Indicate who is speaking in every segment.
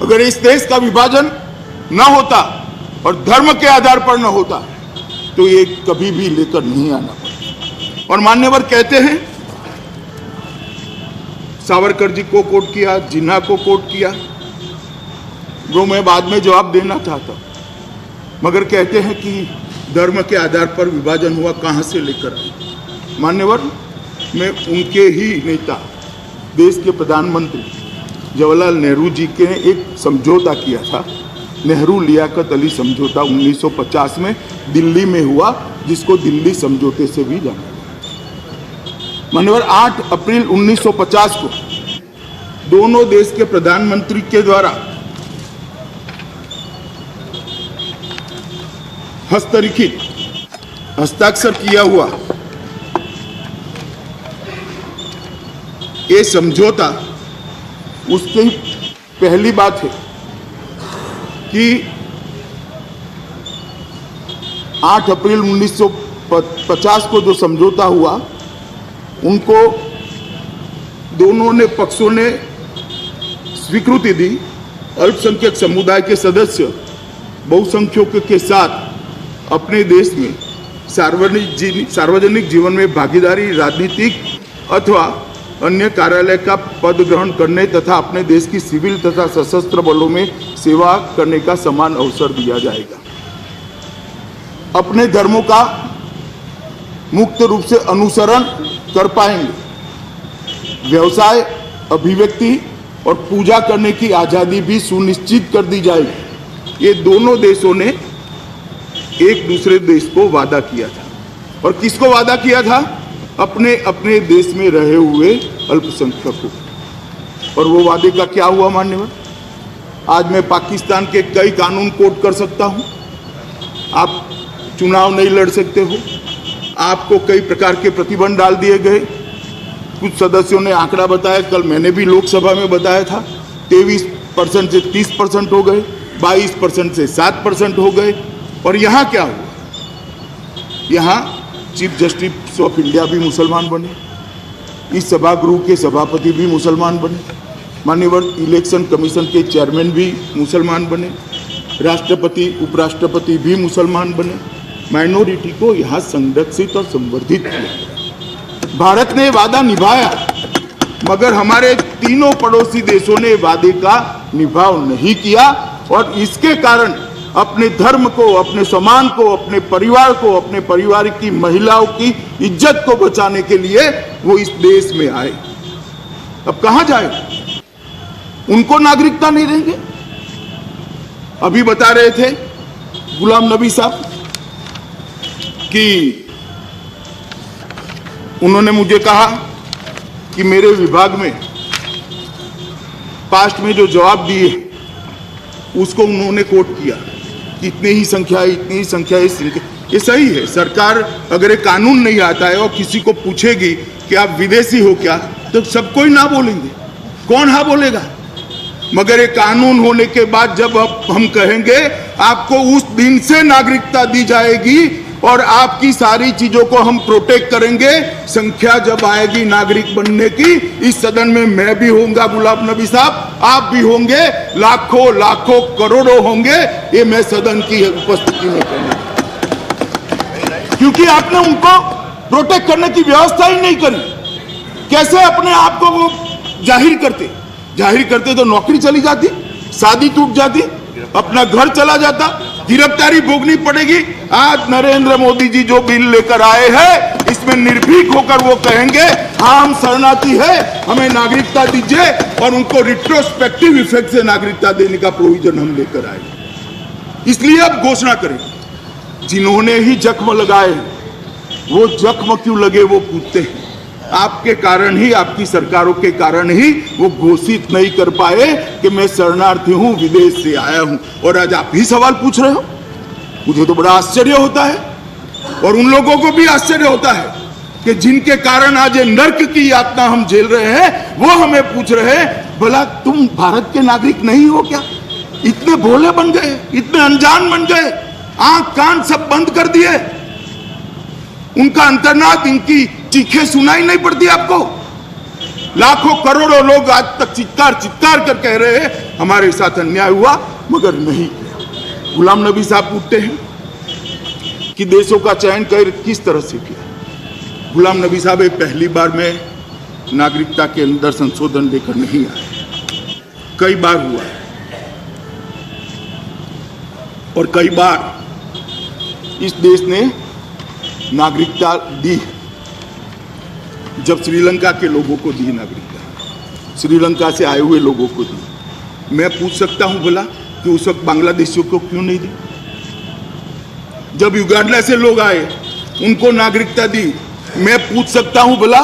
Speaker 1: अगर इस देश का विभाजन न होता और धर्म के आधार पर न होता तो ये कभी भी लेकर नहीं आना पड़ता। और मान्यवर कहते हैं सावरकर जी को कोट किया, जिन्ना को कोट किया, जो मैं बाद में जवाब देना चाहता, मगर कहते हैं कि धर्म के आधार पर विभाजन हुआ, कहां से लेकर आए। मान्यवर, मैं उनके ही नेता देश के प्रधानमंत्री जवाहरलाल नेहरू जी के एक समझौता किया था, नेहरू लियाकत अली समझौता 1950 में दिल्ली में हुआ, जिसको दिल्ली समझौते से भी जाना। मान्यवर, 8 अप्रैल 1950 को दोनों देश के प्रधानमंत्री के द्वारा हस्तलिखित हस्ताक्षर किया हुआ ये समझौता, उसकी पहली बात है कि 8 अप्रैल 1950 को जो समझौता हुआ, उनको दोनों ने पक्षों ने स्वीकृति दी। अल्पसंख्यक समुदाय के सदस्य बहुसंख्यकों के साथ अपने देश में सार्वजनिक जीवन में भागीदारी, राजनीतिक अथवा अन्य कार्यालय का पद ग्रहण करने तथा अपने देश की सिविल तथा सशस्त्र बलों में सेवा करने का समान अवसर दिया जाएगा। अपने धर्मों का मुक्त रूप से अनुसरण कर पाएंगे। व्यवसाय, अभिव्यक्ति और पूजा करने की आजादी भी सुनिश्चित कर दी जाएगी। ये दोनों देशों ने एक दूसरे देश को वादा किया था। और किसको वादा किया था? अपने अपने देश में रहे हुए अल्पसंख्यकों। और वो वादे का क्या हुआ मान्यवर? आज मैं पाकिस्तान के कई कानून कोट कर सकता हूं। आप चुनाव नहीं लड़ सकते हो, आपको कई प्रकार के प्रतिबंध डाल दिए गए। कुछ सदस्यों ने आंकड़ा बताया, कल मैंने भी लोकसभा में बताया था, 23% से 30% हो गए, 22% से 7% हो गए। और यहाँ क्या हुआ? यहाँ चीफ जस्टिस ऑफ इंडिया भी मुसलमान बने, इस सभागृह के सभापति भी मुसलमान बने, माननीय इलेक्शन कमीशन के चेयरमैन भी मुसलमान बने, राष्ट्रपति उपराष्ट्रपति भी मुसलमान बने। माइनॉरिटी को यहाँ संरक्षित और संवर्धित किया। भारत ने वादा निभाया, मगर हमारे तीनों पड़ोसी देशों ने वादे का निभाव नहीं किया। और इसके कारण अपने धर्म को, अपने सम्मान को, अपने परिवार को, अपने परिवार की महिलाओं की इज्जत को बचाने के लिए वो इस देश में आए। अब कहां जाए? उनको नागरिकता नहीं देंगे। अभी बता रहे थे गुलाम नबी साहब कि उन्होंने मुझे कहा कि मेरे विभाग में पास्ट में जो जवाब दिए उसको उन्होंने कोट किया, इतनी ही संख्या, इतनी ही संख्या, ये सही है। सरकार अगर एक कानून नहीं आता है और किसी को पूछेगी कि आप विदेशी हो क्या, तो सब कोई ना बोलेंगे, कौन हाँ बोलेगा? मगर एक कानून होने के बाद जब हम कहेंगे आपको उस दिन से नागरिकता दी जाएगी और आपकी सारी चीजों को हम प्रोटेक्ट करेंगे। संख्या जब आएगी नागरिक बनने की, इस सदन में मैं भी होऊंगा, गुलाम नबी साहब आप भी होंगे, लाखों लाखों करोड़ों होंगे, ये मैं सदन की उपस्थिति में कहूंगा। क्योंकि आपने उनको प्रोटेक्ट करने की व्यवस्था ही नहीं करी। कैसे अपने आप को वो जाहिर करते तो नौकरी चली जाती, शादी टूट जाती, अपना घर चला जाता, गिरफ्तारी भोगनी पड़ेगी। आज नरेंद्र मोदी जी जो बिल लेकर आए हैं, इसमें निर्भीक होकर वो कहेंगे हाँ हम शरणार्थी है, हमें नागरिकता दीजिए, और उनको रिट्रोस्पेक्टिव इफेक्ट से नागरिकता देने का प्रोविजन हम लेकर आए। इसलिए अब घोषणा करें, जिन्होंने ही जख्म लगाए वो जख्म क्यों लगे वो पूछते हैं। आपके कारण ही, आपकी सरकारों के कारण ही वो घोषित नहीं कर पाए कि मैं शरणार्थी हूं, विदेश से आया हूं। और आज आप ही सवाल पूछ रहे हो, मुझे तो बड़ा आश्चर्य होता है और उन लोगों को भी आश्चर्य होता है कि जिनके कारण आज ये नर्क की यातना हम झेल रहे हैं, वो हमें पूछ रहे हैं भला तुम भारत के नागरिक नहीं हो क्या? इतने भोले बन गए, इतने अनजान बन गए, आंख कान सब बंद कर दिए, उनका अंतर्नाद, इनकी चीखें सुनाई नहीं पड़ती आपको? लाखों करोड़ों लोग आज तक चित्कार कर कह रहे हैं हमारे साथ अन्याय हुआ मगर नहीं किया। गुलाम नबी साहब पूछते हैं कि देशों का चयन किस तरह से किया। गुलाम नबी साहब एक पहली बार में नागरिकता के अंदर संशोधन लेकर नहीं आए, कई बार हुआ है और कई बार इस देश ने नागरिकता दी। जब श्रीलंका के लोगों को दी नागरिकता, श्रीलंका से आए हुए लोगों को दी। मैं पूछ सकता हूं भला कि उस वक्त बांग्लादेशियों को क्यों नहीं दी? जब युगांडा से लोग आए उनको नागरिकता दी। मैं पूछ सकता हूं भला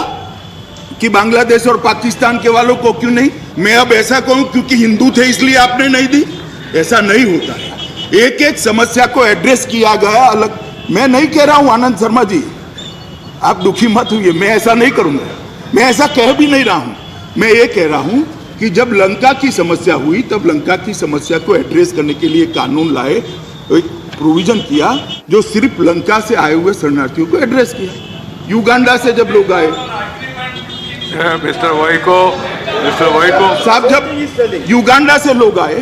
Speaker 1: कि बांग्लादेश और पाकिस्तान के वालों को क्यों नहीं? मैं अब ऐसा कहूं क्योंकि हिंदू थे इसलिए आपने नहीं दी? ऐसा नहीं होता है। एक एक समस्या को एड्रेस किया गया अलग। मैं नहीं कह रहा हूं आनंद शर्मा जी, आप दुखी मत हुइए, मैं ऐसा नहीं करूंगा, मैं ऐसा कह भी नहीं रहा हूं। मैं ये कह रहा हूं कि जब लंका की समस्या हुई तब लंका की समस्या को एड्रेस करने के लिए कानून लाए, एक प्रोविजन किया जो सिर्फ लंका से आए हुए शरणार्थियों को एड्रेस किया। युगांडा से जब लोग आए,
Speaker 2: मिस्टर वाइको
Speaker 1: साहब, जब युगांडा से लोग आए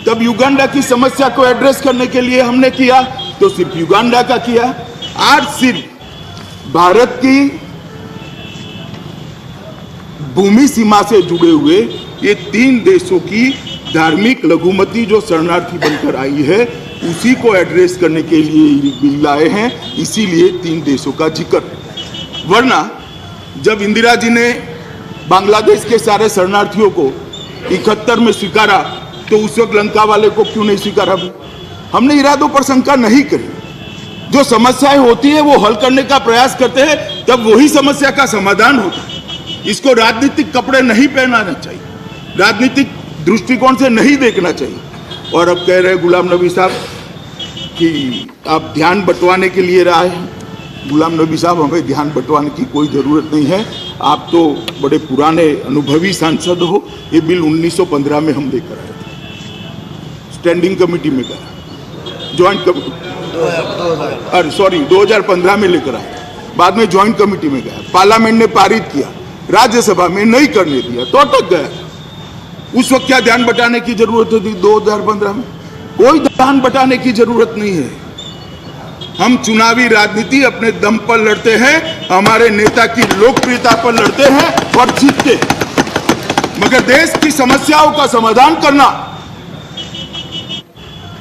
Speaker 1: तब युगांडा की समस्या को एड्रेस करने के लिए हमने किया तो सिर्फ युगांडा का किया। आज सिर्फ भारत की भूमि सीमा से जुड़े हुए ये 3 देशों की धार्मिक लघुमती जो शरणार्थी बनकर आई है उसी को एड्रेस करने के लिए बिल लाए हैं, इसीलिए 3 देशों का जिक्र। वरना जब इंदिरा जी ने बांग्लादेश के सारे शरणार्थियों को 71 में स्वीकारा तो उस वक्त लंका वाले को क्यों नहीं स्वीकारा? हमने इरादों पर शंका नहीं करी। जो समस्याएं होती है वो हल करने का प्रयास करते हैं, तब वही समस्या का समाधान होता है। इसको राजनीतिक कपड़े नहीं पहनाना चाहिए, राजनीतिक दृष्टिकोण से नहीं देखना चाहिए। और अब कह रहे गुलाम नबी साहब कि आप ध्यान बंटवाने के लिए आए हैं। गुलाम नबी साहब, हमें ध्यान बंटवाने की कोई ज़रूरत नहीं है। आप तो बड़े पुराने अनुभवी सांसद हो। ये बिल 1915 में हम लेकर आए थे, स्टैंडिंग कमेटी में गया, ज्वाइंट कमेटी, अरे सॉरी 2015 में लेकर आए, बाद में ज्वाइंट कमेटी में गया, पार्लियामेंट ने पारित किया, राज्यसभा में नहीं करने दिया तो अटक गया। उस वक्त क्या ध्यान बटाने की जरूरत थी? 2015 में कोई ध्यान बटाने की जरूरत नहीं है। हम चुनावी राजनीति अपने दम पर लड़ते हैं, हमारे नेता की लोकप्रियता पर लड़ते हैं और जीतते हैं। मगर देश की समस्याओं का समाधान करना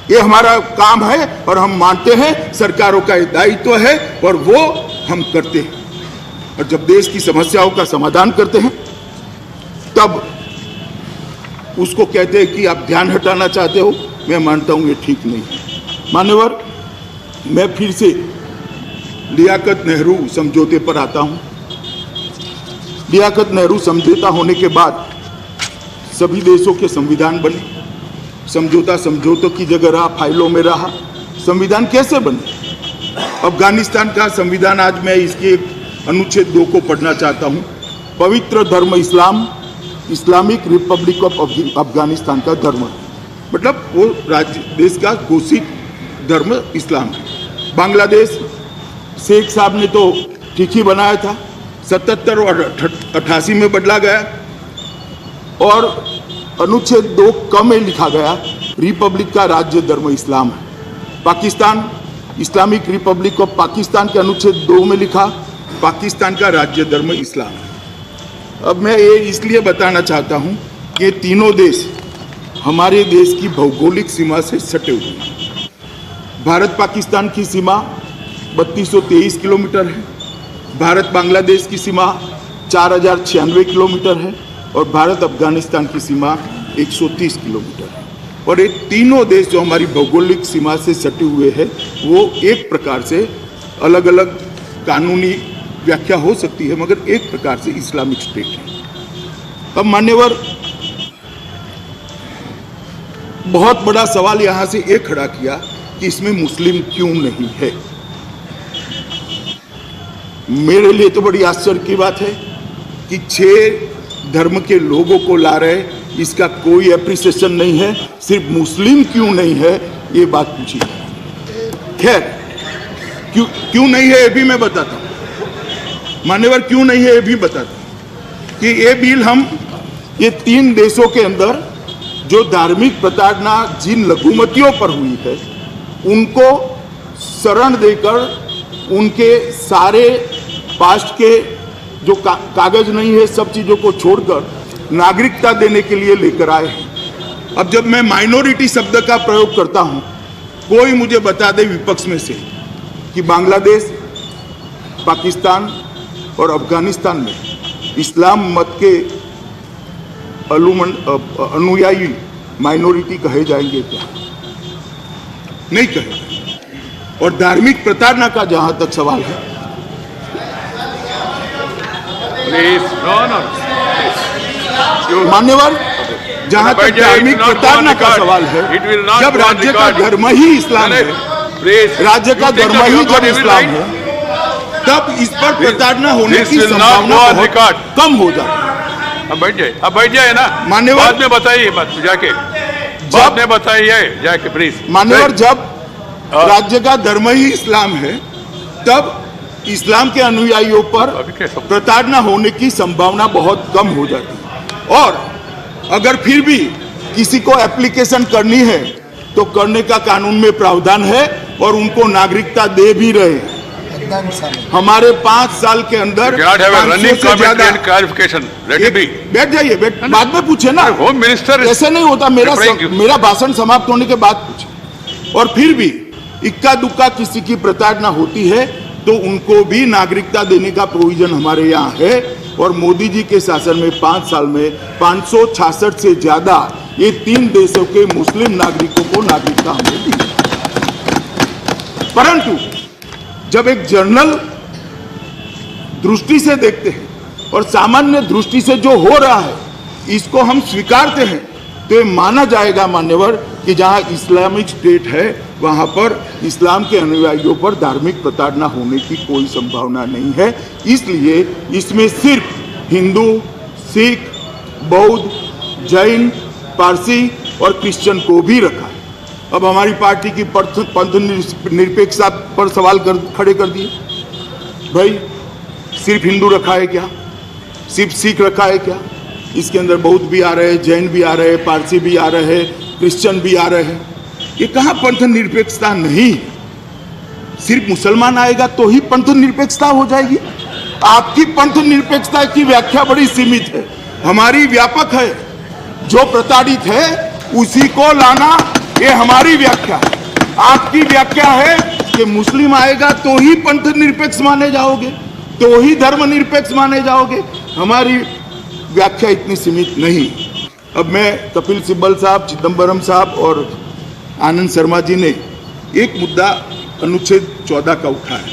Speaker 1: ये हमारा काम है और हम मानते हैं सरकारों का दायित्व है और वो हम करते हैं। और जब देश की समस्याओं का समाधान करते हैं तब उसको कहते हैं कि आप ध्यान हटाना चाहते हो। मैं मानता हूं ये ठीक नहीं है। मान्यवर, मैं फिर से लियाकत नेहरू समझौते पर आता हूं। लियाकत नेहरू समझौता होने के बाद सभी देशों के संविधान बने। समझौता समझौतों की जगह रहा, फाइलों में रहा। संविधान कैसे बने? अफगानिस्तान का संविधान, आज मैं इसके अनुच्छेद 2 को पढ़ना चाहता हूं। पवित्र धर्म इस्लाम, इस्लामिक रिपब्लिक ऑफ अफगानिस्तान का धर्म है, मतलब वो राज्य देश का घोषित धर्म इस्लाम है। बांग्लादेश शेख साहब ने तो ठीक ही बनाया था, 77 और 88 में बदला गया और अनुच्छेद 2 क में लिखा गया रिपब्लिक का राज्य धर्म इस्लाम है। Pakistan, Islamic Republic of Pakistan के अनुच्छेद 2 में लिखा पाकिस्तान का राज्य धर्म इस्लाम है। अब मैं ये इसलिए बताना चाहता हूँ कि तीनों देश हमारे देश की भौगोलिक सीमा से सटे हुए हैं। भारत पाकिस्तान की सीमा 3223 किलोमीटर है, भारत बांग्लादेश की सीमा 4096 किलोमीटर है और भारत अफगानिस्तान की सीमा 130 किलोमीटर है। और ये तीनों देश जो हमारी भौगोलिक सीमा से सटे हुए हैं वो एक प्रकार से अलग अलग कानूनी व्याख्या हो सकती है मगर एक प्रकार से इस्लामिक स्टेट है। अब मान्यवर, बहुत बड़ा सवाल यहां से एक खड़ा किया कि इसमें मुस्लिम क्यों नहीं है। मेरे लिए तो बड़ी आश्चर्य की बात है कि 6 धर्म के लोगों को ला रहे, इसका कोई एप्रिसिएशन नहीं है। सिर्फ मुस्लिम क्यों नहीं है ये बात पूछी। खैर, क्यों नहीं है ये भी मैं बताता हूं। मान्यवर, क्यों नहीं है ये भी बताता हूं कि ये बिल हम ये 3 देशों के अंदर जो धार्मिक प्रताड़ना जिन लघुमतियों पर हुई है उनको शरण देकर उनके सारे पास्ट के जो कागज नहीं है सब चीज़ों को छोड़कर नागरिकता देने के लिए लेकर आए हैं। अब जब मैं माइनॉरिटी शब्द का प्रयोग करता हूं, कोई मुझे बता दे विपक्ष में से कि बांग्लादेश, पाकिस्तान और अफगानिस्तान में इस्लाम मत के अनुयायी माइनॉरिटी कहे जाएंगे क्या? नहीं कहे। और धार्मिक प्रताड़ना का जहां तक सवाल है, मान्यवर, जहां तक धार्मिक प्रताड़ना का सवाल है, जब राज्य का धर्म ही इस्लाम है, राज्य का धर्म ही जब इस्लाम है, तब इस पर प्रताड़ना होने की संभावना बहुत कम हो जाती है।
Speaker 2: अब बैठ जाए ना
Speaker 1: मान्यवर,
Speaker 2: बाद में बताइए बात जाके, बाद में बताइए जाके प्लीज।
Speaker 1: मान्यवर, जब राज्य का धर्म ही इस्लाम है तब इस्लाम के अनुयायियों पर प्रताड़ना होने की संभावना बहुत कम हो जाती है। और अगर फिर भी किसी को एप्लीकेशन करनी है तो करने का कानून में प्रावधान है और उनको नागरिकता दे भी रहे हैं। हमारे 5 साल के अंदर बैठ जाइए, बाद में पूछे ना,
Speaker 2: होम मिनिस्टर
Speaker 1: ऐसे नहीं होता। मेरा भाषण समाप्त होने के बाद पूछे। और फिर भी इक्का दुक्का किसी की प्रताड़ना होती है तो उनको भी नागरिकता देने का प्रोविजन हमारे यहाँ है। और मोदी जी के शासन में 5 साल में 566 से ज्यादा ये 3 देशों के मुस्लिम नागरिकों को नागरिकता हमने दी। परंतु जब एक जनरल दृष्टि से देखते हैं और सामान्य दृष्टि से जो हो रहा है इसको हम स्वीकारते हैं तो ये माना जाएगा मान्यवर कि जहां इस्लामिक स्टेट है वहां पर इस्लाम के अनुयायियों पर धार्मिक प्रताड़ना होने की कोई संभावना नहीं है। इसलिए इसमें सिर्फ हिंदू, सिख, बौद्ध, जैन, पारसी और क्रिश्चियन को भी रखा है। अब हमारी पार्टी की पंथ निरपेक्षता पर सवाल खड़े कर दिए। भाई सिर्फ हिंदू रखा है क्या? सिर्फ सिख रखा है क्या? इसके अंदर बौद्ध भी आ रहे हैं, जैन भी आ रहे हैं, पारसी भी आ रहे हैं, क्रिश्चियन भी आ रहे हैं। ये कहाँ पंथ निरपेक्षता? नहीं, सिर्फ मुसलमान आएगा तो ही पंथ निरपेक्षता हो जाएगी। आपकी पंथ निरपेक्षता की व्याख्या बड़ी सीमित है, हमारी व्यापक है। जो प्रताड़ित है उसी को लाना, ये हमारी व्याख्या है। आपकी व्याख्या है कि मुस्लिम आएगा तो ही पंथ निरपेक्ष माने जाओगे, तो ही धर्म निरपेक्ष माने जाओगे। हमारी व्याख्या इतनी सीमित नहीं। अब मैं कपिल सिब्बल साहब, चिदम्बरम साहब और आनंद शर्मा जी ने एक मुद्दा अनुच्छेद 14 का उठाया,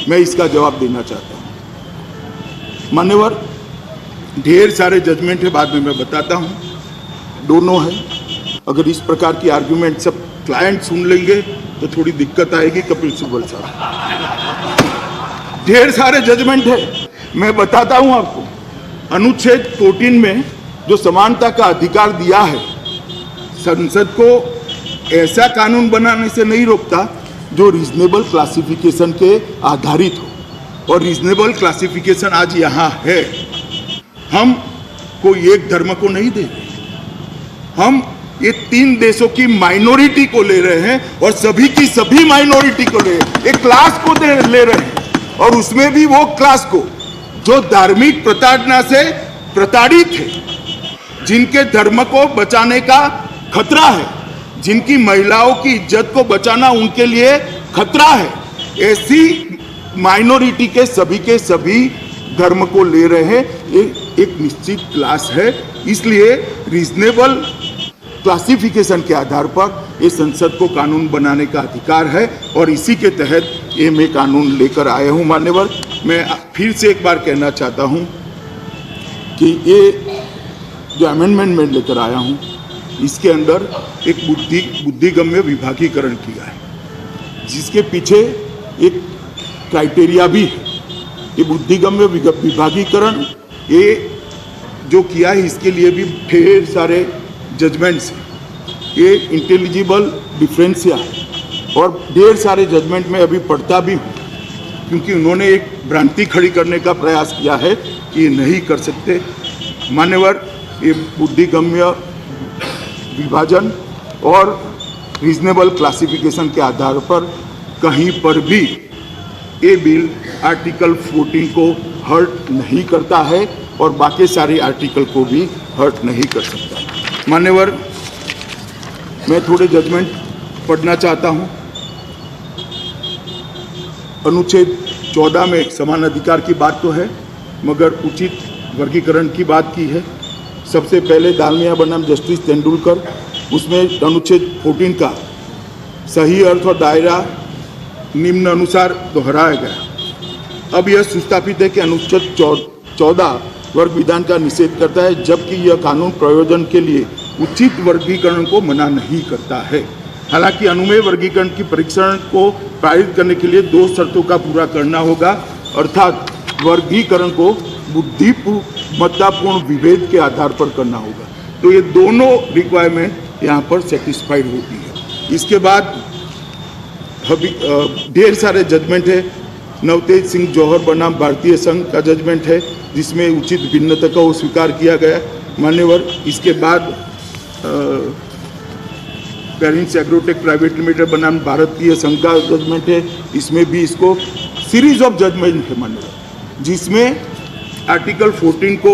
Speaker 1: मैं इसका जवाब देना चाहता हूं। मान्यवर, ढेर सारे जजमेंट है, बाद में मैं बताता हूं, दोनों है। अगर इस प्रकार की आर्ग्यूमेंट सब क्लाइंट सुन लेंगे तो थोड़ी दिक्कत आएगी। कपिल सिब्बल साहब, ढेर सारे जजमेंट है, मैं बताता हूं आपको। अनुच्छेद 14 में जो समानता का अधिकार दिया है, संसद को ऐसा कानून बनाने से नहीं रोकता जो रीजनेबल क्लासिफिकेशन के आधारित हो। और रीजनेबल क्लासिफिकेशन आज यहाँ है। हम कोई एक धर्म को नहीं दे रहे, हम ये 3 देशों की माइनॉरिटी को ले रहे हैं और सभी की सभी माइनॉरिटी को ले रहे हैं, एक क्लास को ले रहे हैं। और उसमें भी वो क्लास को जो धार्मिक प्रताड़ना से प्रताड़ित है, जिनके धर्म को बचाने का खतरा है, जिनकी महिलाओं की इज्जत को बचाना उनके लिए खतरा है, ऐसी माइनॉरिटी के सभी धर्म को ले रहे हैं। एक निश्चित क्लास है, इसलिए रीजनेबल क्लासिफिकेशन के आधार पर ये संसद को कानून बनाने का अधिकार है और इसी के तहत ये मैं कानून लेकर आया हूं। मान्यवर, मैं फिर से एक बार कहना चाहता हूं कि ये जो अमेंडमेंट मैं लेकर आया हूं इसके अंदर एक बुद्धिगम्य विभागीकरण किया है, जिसके पीछे एक क्राइटेरिया भी है। ये बुद्धिगम्य विभागीकरण ये जो किया है इसके लिए भी ढेर सारे जजमेंट्स हैं। ये इंटेलिजिबल डिफरेंसिया है और ढेर सारे जजमेंट में अभी पढ़ता भी हूँ, क्योंकि उन्होंने एक भ्रांति खड़ी करने का प्रयास किया है कि ये नहीं कर सकते। मान्यवर, ये बुद्धिगम्य विभाजन और रीजनेबल क्लासिफिकेशन के आधार पर कहीं पर भी ये बिल आर्टिकल 14 को हर्ट नहीं करता है और बाकी सारे आर्टिकल को भी हर्ट नहीं कर सकता। मान्यवर, मैं थोड़े जजमेंट पढ़ना चाहता हूं। अनुच्छेद 14 में समान अधिकार की बात तो है, मगर उचित वर्गीकरण की बात की है। सबसे पहले दालमिया बनाम जस्टिस तेंदुलकर, उसमें अनुच्छेद 14 का सही अर्थ और दायरा निम्न अनुसार दोहराया गया। अब यह सुस्थापित है कि अनुच्छेद 14 वर्ग विधान का निषेध करता है, जबकि यह कानून प्रयोजन के लिए उचित वर्गीकरण को मना नहीं करता है। हालांकि अनुमेय वर्गीकरण की परीक्षण को पारित करने के लिए 2 शर्तों का पूरा करना होगा, अर्थात वर्गीकरण को बुद्धिमत्तापूर्ण विभेद के आधार पर करना होगा। तो ये दोनों रिक्वायरमेंट यहाँ पर सेटिस्फाइड होती है। इसके बाद ढेर सारे जजमेंट है। नवतेज सिंह जौहर बनाम भारतीय संघ का जजमेंट है, जिसमें उचित भिन्नता को स्वीकार किया गया। मान्यवर, इसके बाद पेरेंट्स एग्रोटेक प्राइवेट लिमिटेड बनाम भारतीय संघ का जजमेंट है, इसमें भी इसको सीरीज ऑफ जजमेंट है मान्यवर, जिसमें आर्टिकल 14 को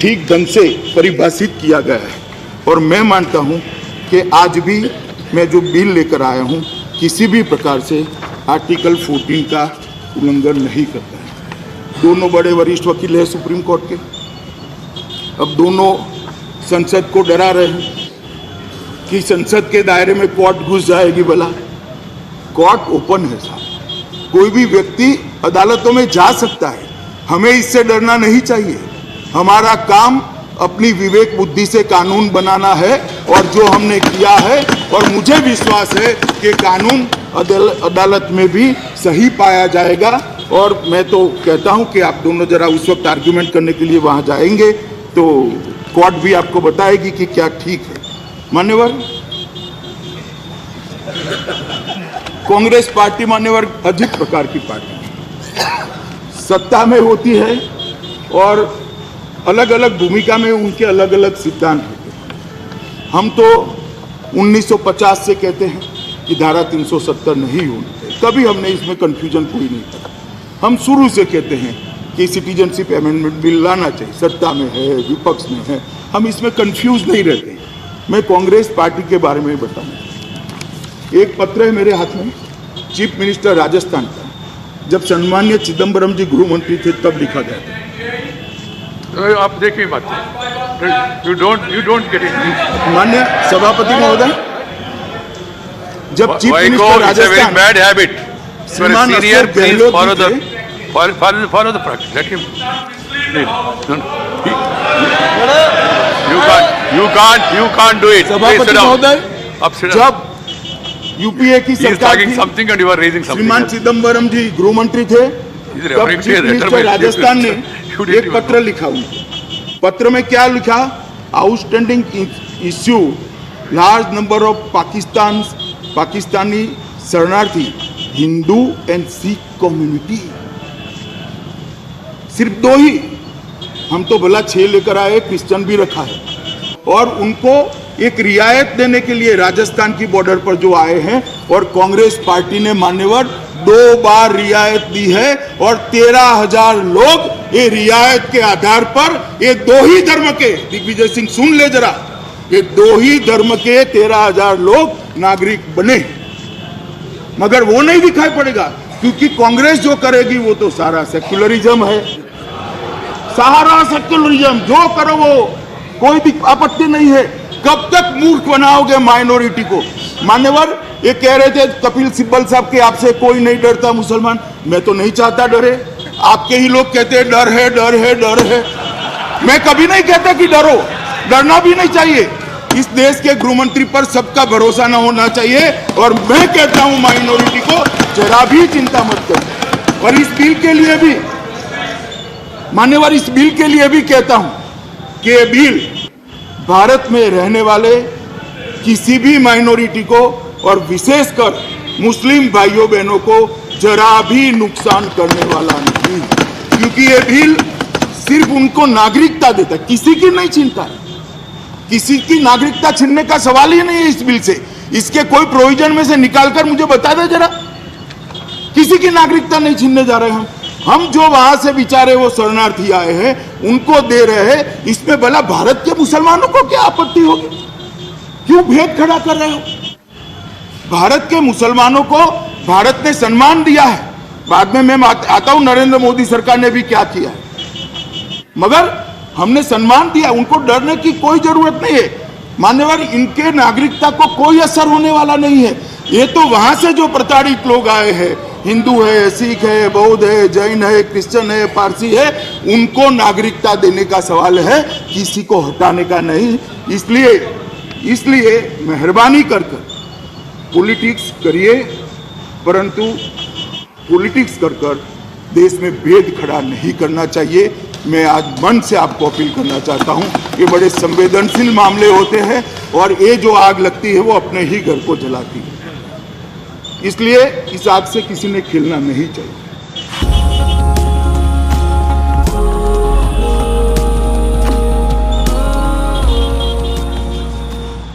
Speaker 1: ठीक ढंग से परिभाषित किया गया है। और मैं मानता हूं कि आज भी मैं जो बिल लेकर आया हूं किसी भी प्रकार से आर्टिकल 14 का उल्लंघन नहीं करता है। दोनों बड़े वरिष्ठ वकील हैं सुप्रीम कोर्ट के, अब दोनों संसद को डरा रहे हैं कि संसद के दायरे में कोर्ट घुस जाएगी। भला कोर्ट ओपन है साहब, कोई भी व्यक्ति अदालतों में जा सकता है, हमें इससे डरना नहीं चाहिए। हमारा काम अपनी विवेक बुद्धि से कानून बनाना है और जो हमने किया है, और मुझे विश्वास है कि कानून अदालत में भी सही पाया जाएगा। और मैं तो कहता हूं कि आप दोनों जरा उस वक्त आर्ग्यूमेंट करने के लिए वहां जाएंगे तो कोर्ट भी आपको बताएगी कि क्या ठीक है। मान्यवर, कांग्रेस पार्टी मान्यवर अजीब प्रकार की पार्टी सत्ता में होती है और अलग अलग भूमिका में उनके अलग अलग सिद्धांत होते हैं। हम तो 1950 से कहते हैं कि धारा 370 नहीं होनी चाहिए, कभी हमने इसमें कंफ्यूजन कोई नहीं करा। हम शुरू से कहते हैं कि सिटीजनशिप अमेंडमेंट बिल लाना चाहिए, सत्ता में है विपक्ष में है, हम इसमें कंफ्यूज नहीं रहते हैं। मैं कांग्रेस पार्टी के बारे में बताऊं। एक पत्र है मेरे हाथ में, चीफ मिनिस्टर राजस्थान का, जब सम्मान्य चिदम्बरम जी गृह मंत्री थे तब लिखा गया था।
Speaker 2: आप देखिए बात, यू डोंट गेट इट।
Speaker 1: मान्य सभापति महोदय, जब chief minister Rajasthan
Speaker 2: bad habit,
Speaker 1: श्रीमान
Speaker 2: senior, please follow the
Speaker 1: Gehlot
Speaker 2: follow the practice. Let him. You can't do it.
Speaker 1: सभापति महोदय, जब यूपीए की सरकार थी,
Speaker 2: something and you are raising something.
Speaker 1: श्रीमान चिदम्बरम जी गृह मंत्री थे, तब चीफ मिनिस्टर राजस्थान ने एक पत्र लिखा। उनको पत्र में क्या लिखा? Outstanding issue large number of Pakistani शरणार्थी हिंदू एंड सिख कम्युनिटी। सिर्फ 2 ही, हम तो भला 6 लेकर आए, क्रिश्चियन भी रखा है। और उनको एक रियायत देने के लिए राजस्थान की बॉर्डर पर जो आए हैं, और कांग्रेस पार्टी ने मान्यवर 2 बार रियायत दी है और 13,000 लोग ये रियायत के आधार पर, ये 2 ही धर्म के, दिग्विजय सिंह सुन ले जरा, ये 2 ही धर्म के 13,000 लोग नागरिक बने। मगर वो नहीं दिखाई पड़ेगा, क्योंकि कांग्रेस जो करेगी वो तो सारा सेक्युलरिज्म है, सारा सेक्युलरिज्म, जो करो वो कोई आपत्ति नहीं है। कब तक मूर्ख बनाओगे माइनॉरिटी को? मान्यवर, ये कह रहे थे कपिल सिब्बल साहब के, आपसे कोई नहीं डरता मुसलमान। मैं तो नहीं चाहता डरे, आपके ही लोग कहते हैं डर है डर है डर है। मैं कभी नहीं कहता कि डरो, डरना भी नहीं चाहिए। इस देश के गृह मंत्री पर सबका भरोसा न होना चाहिए, और मैं कहता हूं माइनॉरिटी को जरा भी चिंता मत करो। और इस बिल के लिए भी मान्यवर, इस बिल के लिए भी कहता हूं कि ये बिल भारत में रहने वाले किसी भी माइनॉरिटी को, और विशेषकर मुस्लिम भाइयों बहनों को जरा भी नुकसान करने वाला नहीं, क्योंकि ये बिल सिर्फ उनको नागरिकता देता है, किसी की नहीं छीनता है। किसी की नागरिकता छीनने का सवाल ही नहीं है इस बिल से। इसके कोई प्रोविजन में से निकालकर मुझे बता दे जरा। किसी की नागरिकता नहीं छीनने जा रहे हम जो वहां से बेचारे वो शरणार्थी आए हैं उनको दे रहे हैं। इसमें भला भारत के मुसलमानों को क्या आपत्ति होगी? क्यों भेद खड़ा कर रहे हो? भारत के मुसलमानों को भारत ने सम्मान दिया है। बाद में मैं आता हूं नरेंद्र मोदी सरकार ने भी क्या किया है, मगर हमने सम्मान दिया। उनको डरने की कोई जरूरत नहीं है। मान्यवर, इनके नागरिकता को कोई असर होने वाला नहीं है। ये तो वहां से जो प्रताड़ित लोग आए हैं, हिंदू है, सिख है, बौद्ध है, जैन है, क्रिश्चियन है, पारसी है, उनको नागरिकता देने का सवाल है, किसी को हटाने का नहीं। इसलिए मेहरबानी कर पॉलिटिक्स करिए, परंतु पॉलिटिक्स कर देश में भेद खड़ा नहीं करना चाहिए। मैं आज मन से आपको अपील करना चाहता हूं, ये बड़े संवेदनशील मामले होते हैं और ये जो आग लगती है वो अपने ही घर को जलाती है। इसलिए इस आग से किसी ने खेलना नहीं चाहिए।